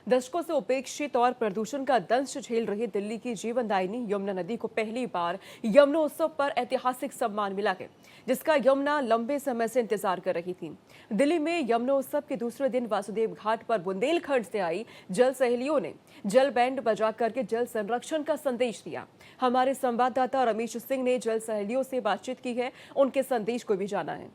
दशकों से उपेक्षित और प्रदूषण का दंश झेल रही दिल्ली की जीवनदायिनी यमुना नदी को पहली बार यमुनोत्सव पर ऐतिहासिक सम्मान मिला है, जिसका यमुना लंबे समय से इंतजार कर रही थी। दिल्ली में यमुनोत्सव के दूसरे दिन वासुदेव घाट पर बुंदेलखंड से आई जल सहेलियों ने जल बैंड बजा करके जल संरक्षण का संदेश दिया। हमारे संवाददाता रमेश सिंह ने जल सहेलियों से बातचीत की है, उनके संदेश को भी जाना है।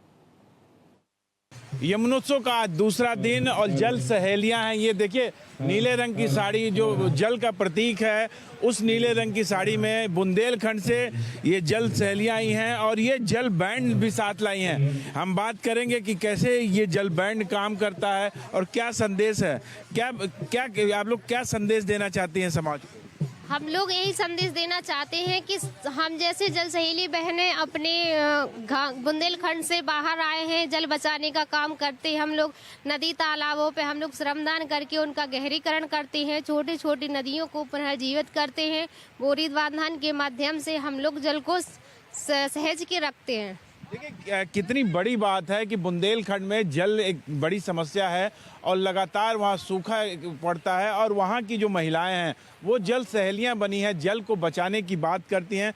यमुनोत्सव का आज दूसरा दिन और जल सहेलियां हैं। ये देखिए, नीले रंग की साड़ी जो जल का प्रतीक है, उस नीले रंग की साड़ी में बुंदेलखंड से ये जल सहेलियां आई हैं और ये जल बैंड भी साथ लाई हैं। हम बात करेंगे कि कैसे ये जल बैंड काम करता है और क्या संदेश है। क्या आप लोग क्या संदेश देना चाहती हैं समाज को? हम लोग यही संदेश देना चाहते हैं कि हम जैसे जल सहेली बहनें अपने बुंदेलखंड से बाहर आए हैं, जल बचाने का काम करते हैं। हम लोग नदी तालाबों पे हम लोग श्रमदान करके उनका गहरीकरण करते हैं, छोटी छोटी नदियों को पुनर्जीवित करते हैं। बोरी बांधन के माध्यम से हम लोग जल को सहेज के रखते हैं। देखिए, कितनी बड़ी बात है कि बुंदेलखंड में जल एक बड़ी समस्या है और लगातार वहाँ सूखा पड़ता है और वहाँ की जो महिलाएं हैं वो जल सहेलियां बनी हैं, जल को बचाने की बात करती हैं।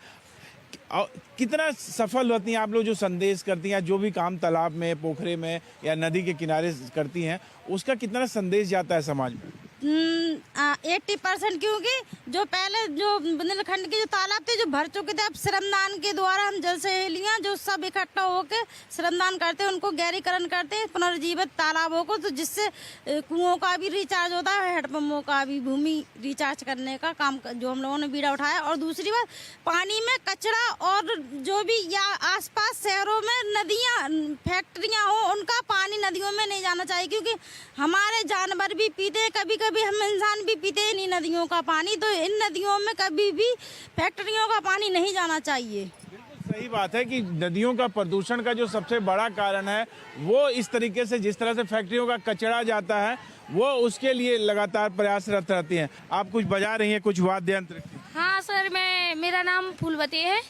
कितना सफल होती हैं आप लोग जो संदेश करती हैं, जो भी काम तालाब में, पोखरे में या नदी के किनारे करती हैं, उसका कितना संदेश जाता है समाज में? 80%, क्योंकि जो पहले जो बुंदेलखंड के जो तालाब थे जो भर चुके थे, अब श्रमदान के द्वारा हम जल सहेलियां जो सब इकट्ठा होकर श्रमदान करते हैं, उनको गहरीकरण करते हैं पुनर्जीवित तालाबों को, तो जिससे कुओं का भी रिचार्ज होता है, हैंडपंपों का भी भूमि रिचार्ज करने का काम जो हम लोगों ने बीड़ा उठाया। और दूसरी बात, पानी में कचरा और जो भी या आसपास शहरों में नदियाँ फैक्ट्रियाँ हो, उनका पानी नदियों में नहीं जाना चाहिए, क्योंकि हमारे जानवर भी पीते हैं, कभी कभी हम इंसान भी पीते हैं इन नदियों का पानी। तो इन नदियों में कभी भी फैक्ट्रियों का पानी नहीं जाना चाहिए। बिल्कुल सही बात है कि नदियों का प्रदूषण का जो सबसे बड़ा कारण है वो इस तरीके से, जिस तरह से फैक्ट्रियों का कचरा जाता है, वो उसके लिए लगातार प्रयासरत रहती हैं। आप कुछ बजा रही हैं, कुछ वाद्य यंत्र? हाँ सर, मेरा नाम फूलवती है।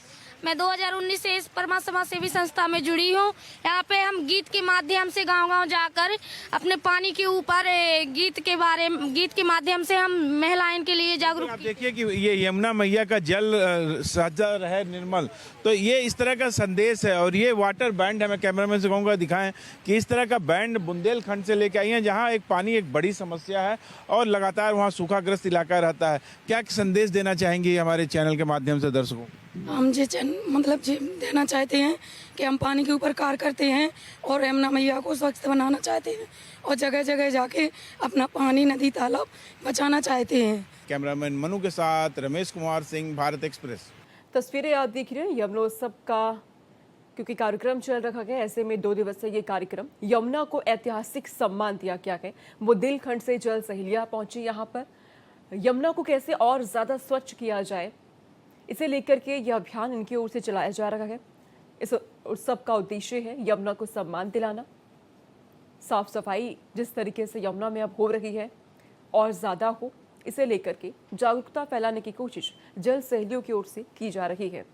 मैं 2019 से इस परमा समाज सेवी संस्था में जुड़ी हूँ। यहाँ पे हम गीत के माध्यम से गांव-गांव जाकर अपने पानी के ऊपर गीत के माध्यम से हम महिलाएं के लिए जागरूक। आप देखिए कि ये यमुना मैया का जल सजा रहे निर्मल, तो ये इस तरह का संदेश है। और ये वाटर बैंड है, मैं कैमरामैन से कहूँगा दिखाएं कि इस तरह का बैंड बुंदेलखंड से लेके आई है, जहाँ एक पानी एक बड़ी समस्या है और लगातार वहाँ सूखाग्रस्त इलाका रहता है। क्या संदेश देना चाहेंगे हमारे चैनल के माध्यम से दर्शकों? हम जी देना चाहते हैं कि हम पानी के ऊपर कार्य करते हैं और यमुना मैया को स्वच्छ बनाना चाहते हैं और जगह जगह जाके अपना पानी, नदी, तालाब बचाना चाहते हैं। कैमरामैन मनु के साथ रमेश कुमार सिंह, भारत एक्सप्रेस। तस्वीरें आप देख रहे हैं यमुनोत्सव का, क्योंकि कार्यक्रम चल रखा है, ऐसे में 2 दिवसीय ये कार्यक्रम यमुना को ऐतिहासिक सम्मान दिया गया है। बुंदेलखंड से जल सहेलियां पहुंची यहाँ पर। यमुना को कैसे और ज्यादा स्वच्छ किया जाए, इसे लेकर के यह अभियान इनकी ओर से चलाया जा रहा है। इस उत्सव का उद्देश्य है यमुना को सम्मान दिलाना। साफ सफाई जिस तरीके से यमुना में अब हो रही है और ज़्यादा हो, इसे लेकर के जागरूकता फैलाने की कोशिश जल सहेलियों की ओर से की जा रही है।